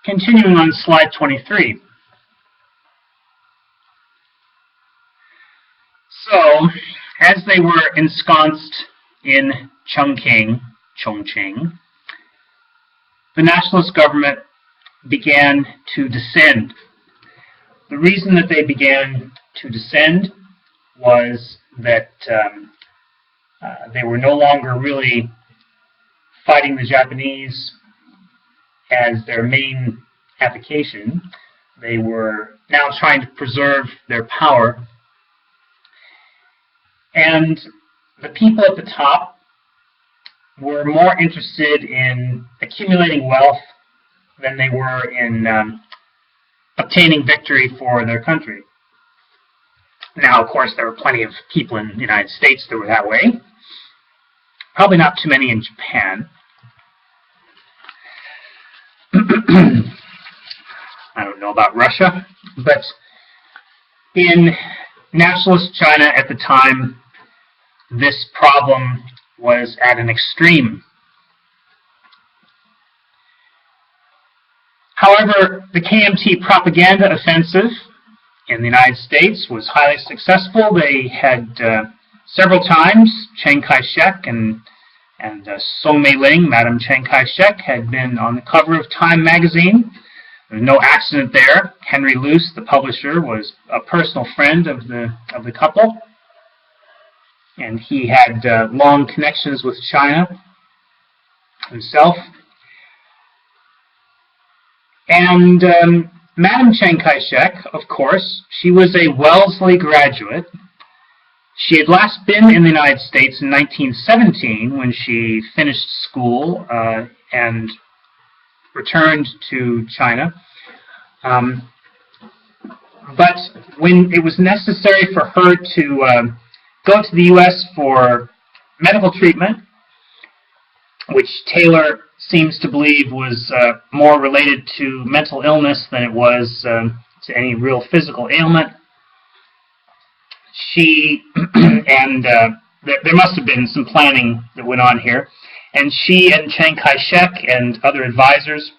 Continuing on slide 23. So, as they were ensconced in Chongqing, the nationalist government began to descend. The reason that they began to descend was that they were no longer really fighting the Japanese as their main application. They were now trying to preserve their power. And the people at the top were more interested in accumulating wealth than they were in obtaining victory for their country. Now, of course, there were plenty of people in the United States that were that way. Probably not too many in Japan. I don't know about Russia, but in nationalist China at the time, this problem was at an extreme. However, the KMT propaganda offensive in the United States was highly successful. They had several times, Chiang Kai-shek and Song Mei-ling, Madam Chiang Kai-shek, had been on the cover of Time magazine. There was no accident there. Henry Luce, the publisher, was a personal friend of the couple, and he had long connections with China himself. And Madam Chiang Kai-shek, of course, she was a Wellesley graduate. She had last been in the United States in 1917 when she finished school and returned to China. But when it was necessary for her to go to the U.S. for medical treatment, which Taylor seems to believe was more related to mental illness than it was to any real physical ailment, she, and there must have been some planning that went on here, and she and Chiang Kai-shek and other advisors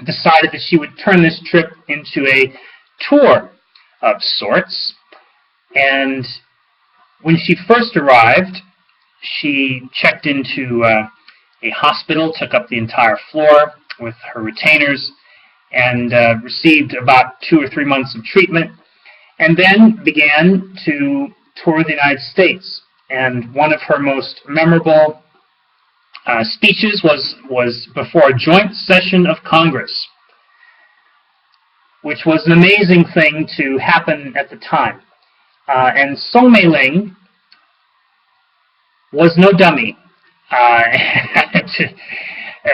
decided that she would turn this trip into a tour of sorts. And when she first arrived, she checked into a hospital, took up the entire floor with her retainers, and received about 2 or 3 months of treatment, and then began to tour the United States. And one of her most memorable speeches was before a joint session of Congress, which was an amazing thing to happen at the time. And Song Mei-ling was no dummy.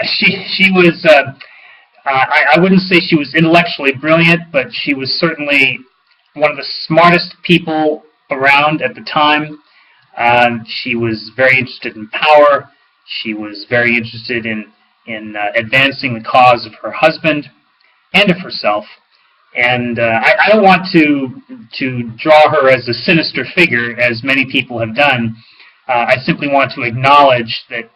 She was, I wouldn't say she was intellectually brilliant, but she was certainly one of the smartest people around at the time. She was very interested in power. She was very interested in advancing the cause of her husband and of herself. And I don't want to draw her as a sinister figure, as many people have done. I simply want to acknowledge that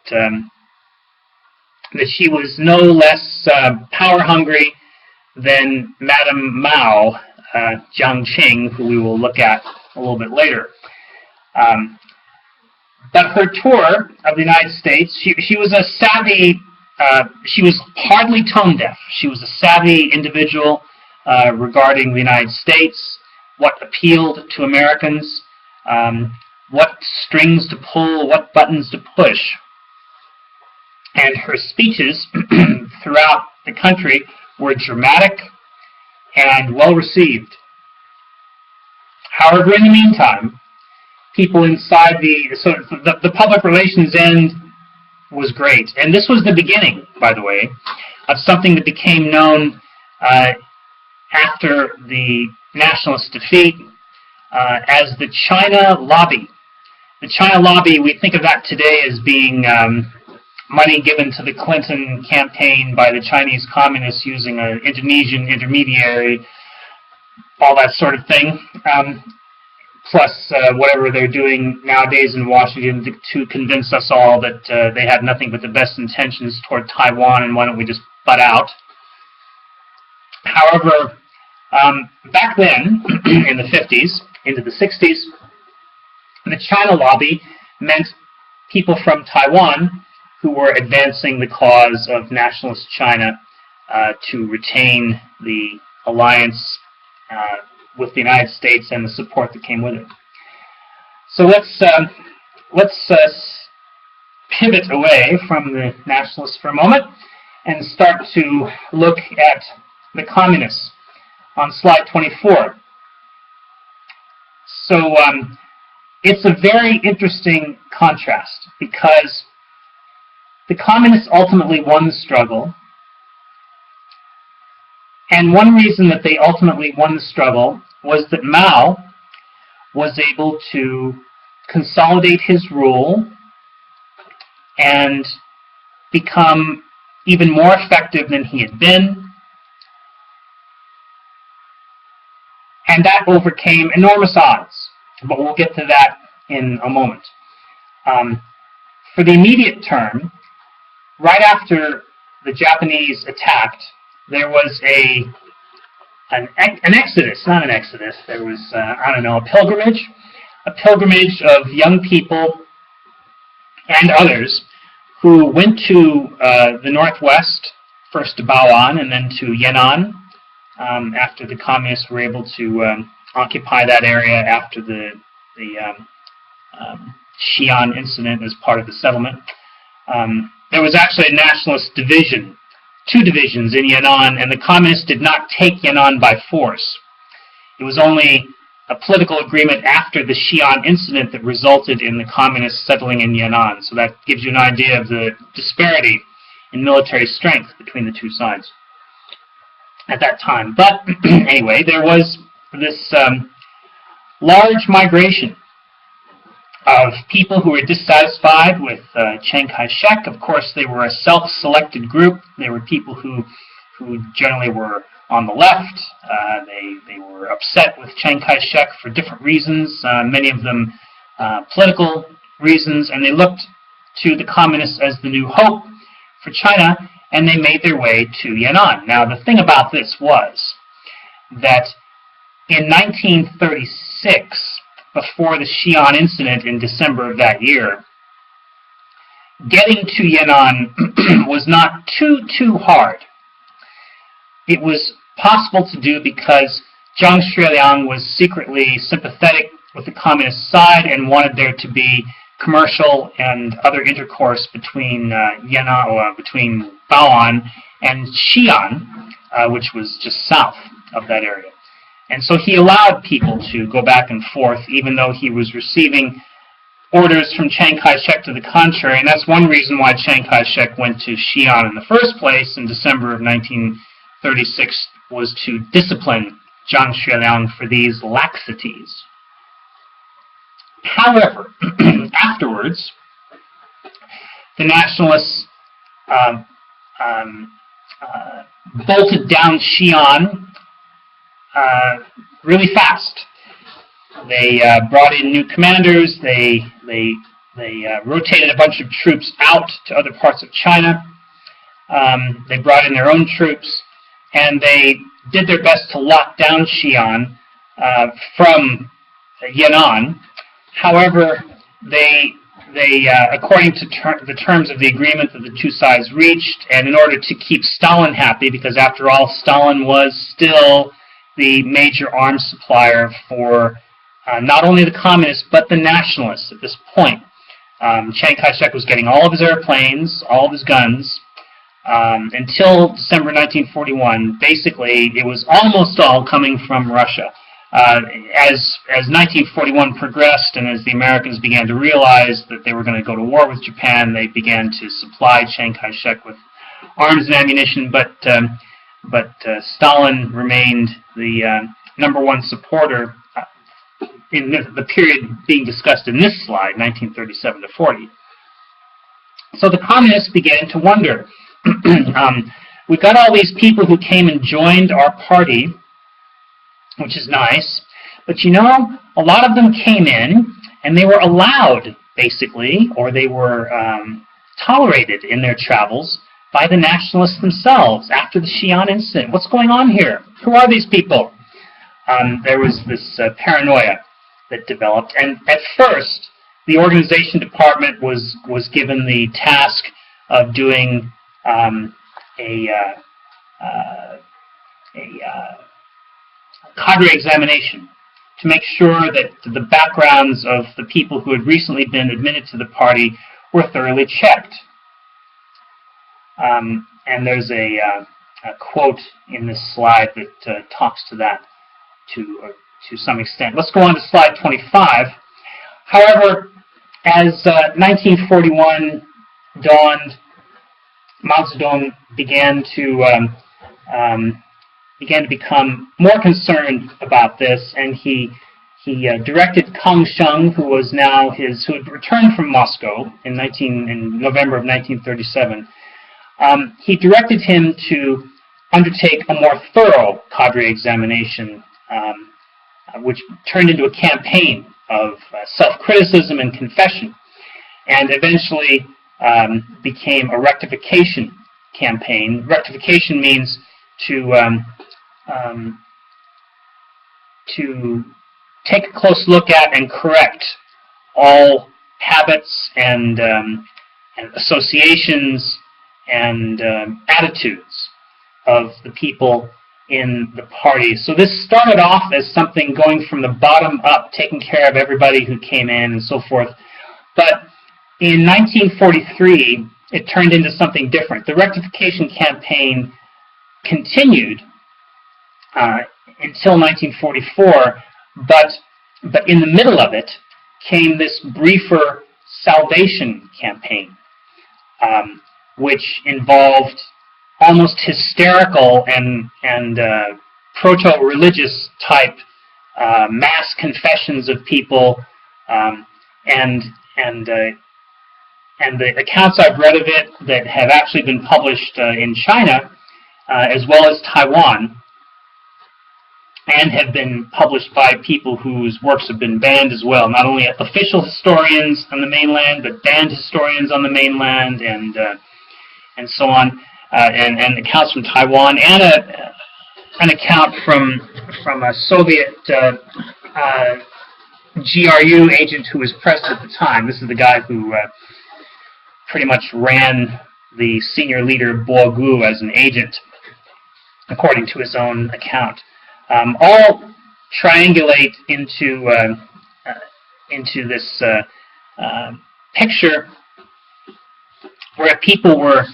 that she was no less power-hungry than Madame Mao, Jiang Qing, who we will look at a little bit later. But her tour of the United States, she was a savvy, she was hardly tone-deaf. She was a savvy individual regarding the United States, what appealed to Americans, what strings to pull, what buttons to push. And her speeches throughout the country were dramatic and well received. However, in the meantime, people inside the public relations end was great. And this was the beginning, by the way, of something that became known after the nationalist defeat as the China Lobby. The China Lobby, we think of that today as being money given to the Clinton campaign by the Chinese communists using an Indonesian intermediary, all that sort of thing, plus whatever they're doing nowadays in Washington to convince us all that they have nothing but the best intentions toward Taiwan, and why don't we just butt out. However, back then, in the 50s, into the 60s, the China lobby meant people from Taiwan who were advancing the cause of nationalist China to retain the alliance with the United States and the support that came with it. So let's pivot away from the nationalists for a moment and start to look at the communists on slide 24. So it's a very interesting contrast because the communists ultimately won the struggle, and one reason that they ultimately won the struggle was that Mao was able to consolidate his rule and become even more effective than he had been, and that overcame enormous odds, but we'll get to that in a moment. For the immediate term, right after the Japanese attacked, there was an exodus, not an exodus, there was, a pilgrimage of young people and others who went to the northwest, first to Bao'an and then to Yan'an, after the communists were able to occupy that area after the Xi'an incident as part of the settlement. There was actually a nationalist division, 2 divisions in Yan'an, and the communists did not take Yan'an by force. It was only a political agreement after the Xi'an incident that resulted in the communists settling in Yan'an. So that gives you an idea of the disparity in military strength between the 2 sides at that time. But anyway, there was this large migration of people who were dissatisfied with Chiang Kai-shek. Of course, they were a self-selected group. They were people who generally were on the left. They were upset with Chiang Kai-shek for different reasons, many of them political reasons, and they looked to the communists as the new hope for China, and they made their way to Yan'an. Now, the thing about this was that in 1936, before the Xi'an incident in December of that year, getting to Yan'an was not too hard. It was possible to do because Zhang Xueliang was secretly sympathetic with the communist side and wanted there to be commercial and other intercourse between between Bao'an and Xi'an, which was just south of that area. And so he allowed people to go back and forth, even though he was receiving orders from Chiang Kai-shek to the contrary. And that's one reason why Chiang Kai-shek went to Xi'an in the first place in December of 1936, was to discipline Zhang Xueliang for these laxities. However, afterwards, the nationalists bolted down Xi'an really fast. They brought in new commanders. They rotated a bunch of troops out to other parts of China. They brought in their own troops, and they did their best to lock down Xi'an from Yan'an. However, they according to the terms of the agreement that the 2 sides reached, and in order to keep Stalin happy, because after all, Stalin was still the major arms supplier for not only the communists, but the nationalists at this point. Chiang Kai-shek was getting all of his airplanes, all of his guns, until December 1941. Basically, it was almost all coming from Russia. As 1941 progressed, and as the Americans began to realize that they were going to go to war with Japan, they began to supply Chiang Kai-shek with arms and ammunition, but Stalin remained the number 1 supporter in the period being discussed in this slide, 1937 to 40. So the communists began to wonder, we've got all these people who came and joined our party, which is nice, but you know, a lot of them came in and they were allowed, basically, or they were tolerated in their travels by the nationalists themselves after the Xi'an incident. What's going on here? Who are these people? There was this paranoia that developed, and at first, the organization department was given the task of doing a cadre examination to make sure that the backgrounds of the people who had recently been admitted to the party were thoroughly checked. And there's a quote in this slide that talks to that to some extent. Let's go on to slide 25. However, as 1941 dawned, Mao Zedong began to become more concerned about this, and he directed Kang Sheng, who had returned from Moscow in November of 1937. He directed him to undertake a more thorough cadre examination, which turned into a campaign of self-criticism and confession, and eventually became a rectification campaign. Rectification means to take a close look at and correct all habits and associations and attitudes of the people in the party. So this started off as something going from the bottom up, taking care of everybody who came in and so forth. But in 1943, it turned into something different. The rectification campaign continued until 1944, but in the middle of it came this briefer salvation campaign, which involved almost hysterical and proto-religious type mass confessions of people, and the accounts I've read of it that have actually been published in China, as well as Taiwan, and have been published by people whose works have been banned as well, not only official historians on the mainland, but banned historians on the mainland, and so on, and accounts from Taiwan, and an account from a Soviet GRU agent who was president at the time. This is the guy who pretty much ran the senior leader Bo Gu as an agent, according to his own account. All triangulate into this picture where people were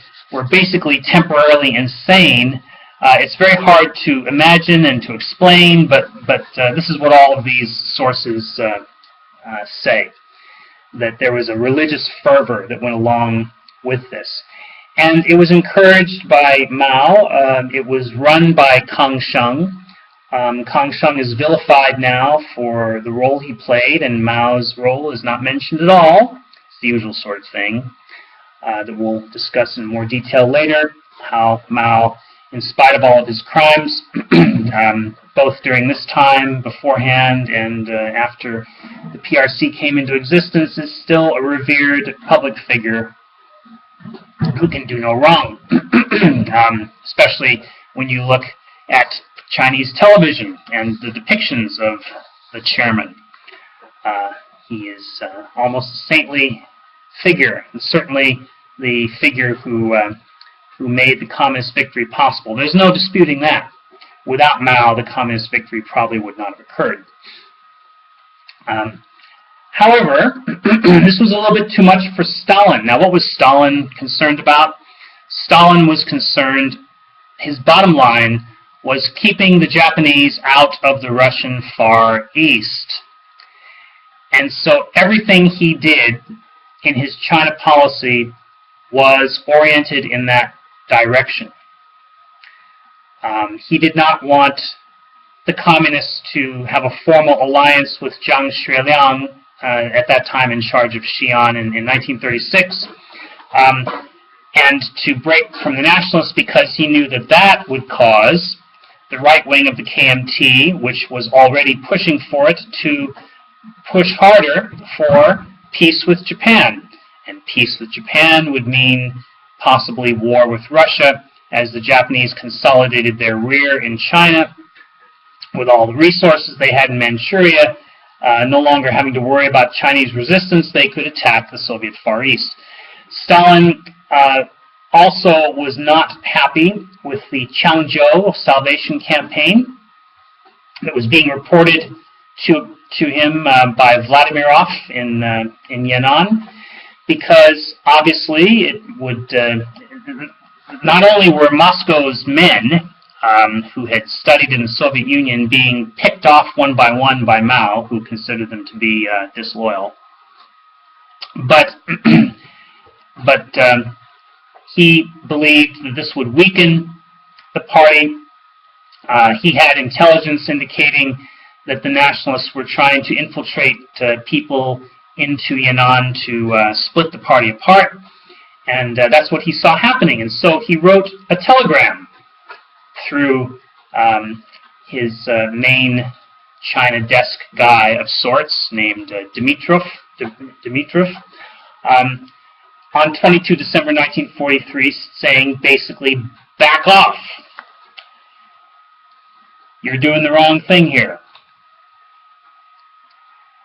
basically temporarily insane. It's very hard to imagine and to explain, but this is what all of these sources say, that there was a religious fervor that went along with this. And it was encouraged by Mao. It was run by Kang Sheng. Kang Sheng is vilified now for the role he played, and Mao's role is not mentioned at all. It's the usual sort of thing that we'll discuss in more detail later, how Mao, in spite of all of his crimes, both during this time, beforehand, and after the PRC came into existence, is still a revered public figure who can do no wrong, especially when you look at Chinese television and the depictions of the chairman. He is almost a saintly figure, and certainly the figure who made the communist victory possible. There's no disputing that. Without Mao, the communist victory probably would not have occurred. However, this was a little bit too much for Stalin. Now, what was Stalin concerned about? Stalin was concerned, his bottom line was keeping the Japanese out of the Russian Far East. And so everything he did in his China policy was oriented in that direction. He did not want the communists to have a formal alliance with Zhang Xueliang, at that time in charge of Xi'an in 1936, and to break from the nationalists, because he knew that that would cause the right wing of the KMT, which was already pushing for it, to push harder for peace with Japan. And peace with Japan would mean possibly war with Russia, as the Japanese consolidated their rear in China with all the resources they had in Manchuria. No longer having to worry about Chinese resistance, they could attack the Soviet Far East. Stalin also was not happy with the Changzhou Salvation Campaign that was being reported to him by Vladimirov in Yan'an, because obviously it would not only were Moscow's men who had studied in the Soviet Union being picked off one by Mao, who considered them to be disloyal, but he believed that this would weaken the party. He had intelligence indicating that the nationalists were trying to infiltrate people into Yan'an to split the party apart, and that's what he saw happening. And so he wrote a telegram through his main China desk guy of sorts, named Dimitrov, on 22 December 1943, saying basically, back off. You're doing the wrong thing here.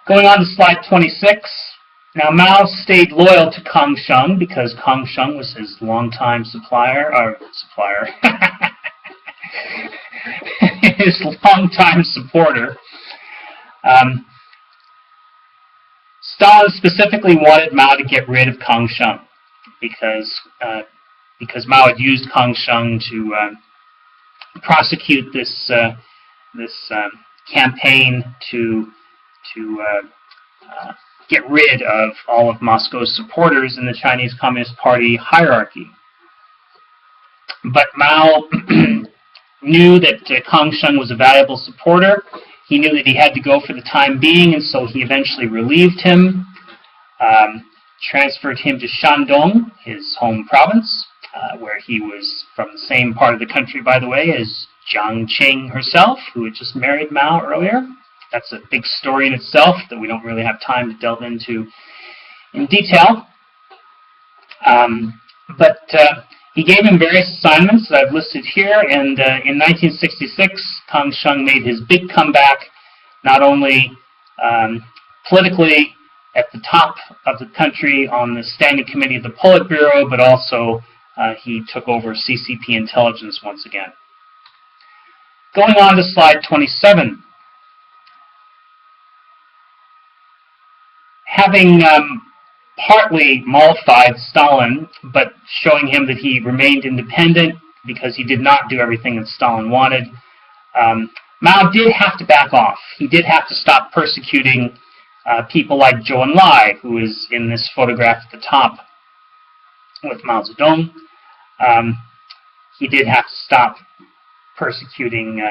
Going on to slide 26. Now, Mao stayed loyal to Kang Sheng because Kang Sheng was his longtime his longtime supporter. Stalin specifically wanted Mao to get rid of Kang Sheng because Mao had used Kang Sheng to prosecute this campaign to get rid of all of Moscow's supporters in the Chinese Communist Party hierarchy. But Mao knew that Kang Sheng was a valuable supporter. He knew that he had to go for the time being, and so he eventually relieved him, transferred him to Shandong, his home province, where he was from the same part of the country, by the way, as Jiang Qing herself, who had just married Mao earlier. That's a big story in itself that we don't really have time to delve into in detail. But he gave him various assignments that I've listed here, and in 1966, Kang Sheng made his big comeback, not only politically at the top of the country on the Standing Committee of the Politburo, but also he took over CCP intelligence once again. Going on to slide 27. Having partly mollified Stalin, but showing him that he remained independent because he did not do everything that Stalin wanted, Mao did have to back off. He did have to stop persecuting people like Zhou Enlai, who is in this photograph at the top with Mao Zedong. He did have to stop persecuting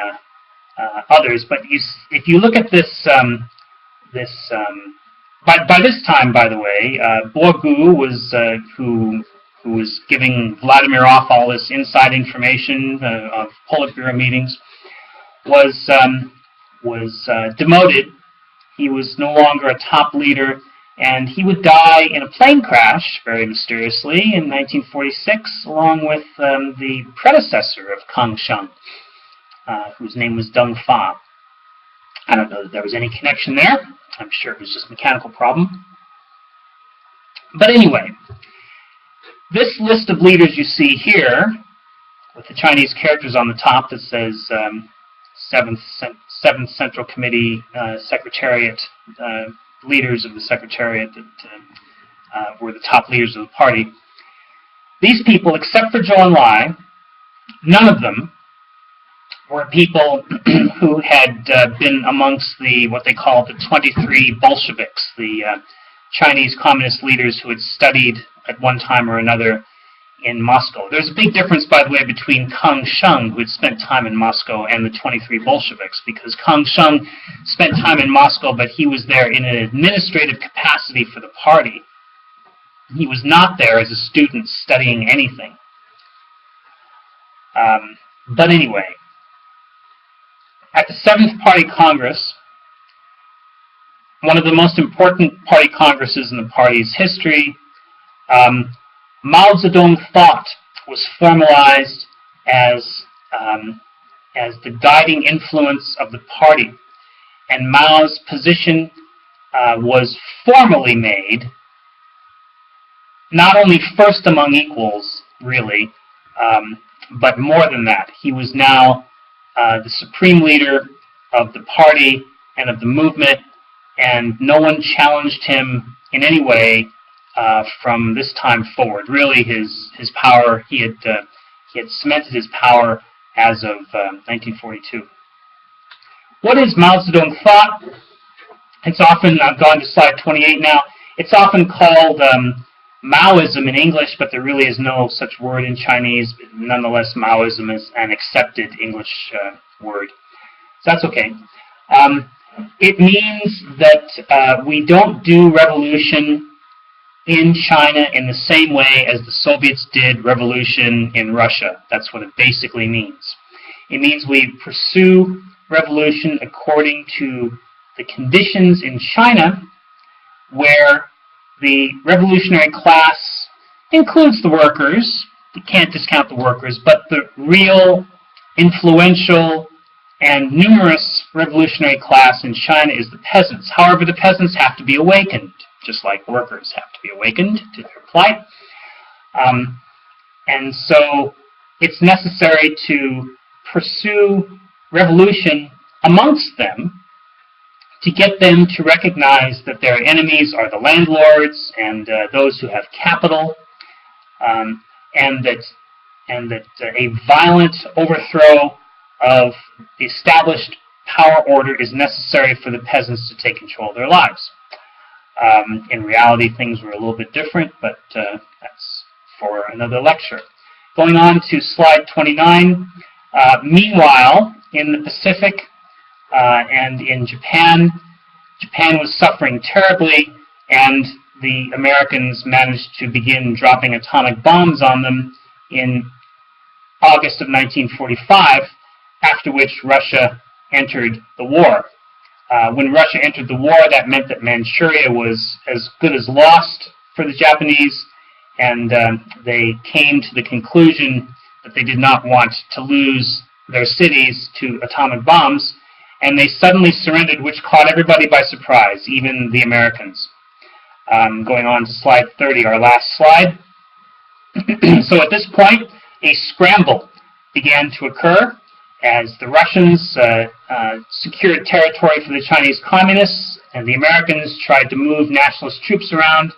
others. But if you look at this, by this time, by the way, Borgu was who was giving Vladimirov all this inside information of Politburo meetings, was demoted. He was no longer a top leader, and he would die in a plane crash, very mysteriously, in 1946, along with the predecessor of Kang Sheng, whose name was Deng Fa. I don't know that there was any connection there. I'm sure it was just a mechanical problem. But anyway, this list of leaders you see here, with the Chinese characters on the top that says 7th Central Committee Secretariat, leaders of the Secretariat that were the top leaders of the party. These people, except for Zhou Enlai, none of them were people who had been amongst what they call the 23 Bolsheviks, the Chinese communist leaders who had studied at one time or another in Moscow. There's a big difference, by the way, between Kang Sheng, who had spent time in Moscow, and the 23 Bolsheviks, because Kang Sheng spent time in Moscow, but he was there in an administrative capacity for the party. He was not there as a student studying anything. But anyway, at the 7th Party Congress, one of the most important party congresses in the party's history, Mao Zedong thought was formalized as the guiding influence of the party, and Mao's position was formally made not only first among equals, really, but more than that. He was now the supreme leader of the party and of the movement, and no one challenged him in any way from this time forward. Really, his power, he had cemented his power as of 1942. What is Mao Zedong thought? It's often, I've gone to slide 28 now, it's often called Maoism in English, but there really is no such word in Chinese. Nonetheless, Maoism is an accepted English word. So that's okay. It means that we don't do revolution in China in the same way as the Soviets did revolution in Russia. That's what it basically means. It means we pursue revolution according to the conditions in China where the revolutionary class includes the workers. We can't discount the workers, but the real influential and numerous revolutionary class in China is the peasants. However, the peasants have to be awakened, just like workers have to be awakened to their plight. And so it's necessary to pursue revolution amongst them to get them to recognize that their enemies are the landlords and those who have capital, and that a violent overthrow of the established power order is necessary for the peasants to take control of their lives. In reality, things were a little bit different, but that's for another lecture. Going on to slide 29. Meanwhile, in the Pacific and in Japan, Japan was suffering terribly, and the Americans managed to begin dropping atomic bombs on them in August of 1945, after which Russia entered the war. When Russia entered the war, that meant that Manchuria was as good as lost for the Japanese, and they came to the conclusion that they did not want to lose their cities to atomic bombs, and they suddenly surrendered, which caught everybody by surprise, even the Americans. Going on to slide 30, our last slide. So at this point, a scramble began to occur as the Russians secured territory for the Chinese communists, and the Americans tried to move nationalist troops around.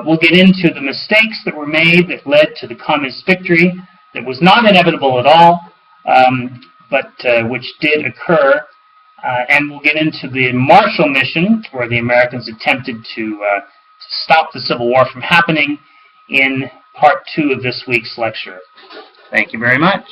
We'll get into the mistakes that were made that led to the communist victory that was not inevitable at all, but which did occur. And we'll get into the Marshall Mission, where the Americans attempted to stop the Civil War from happening, in part 2 of this week's lecture. Thank you very much.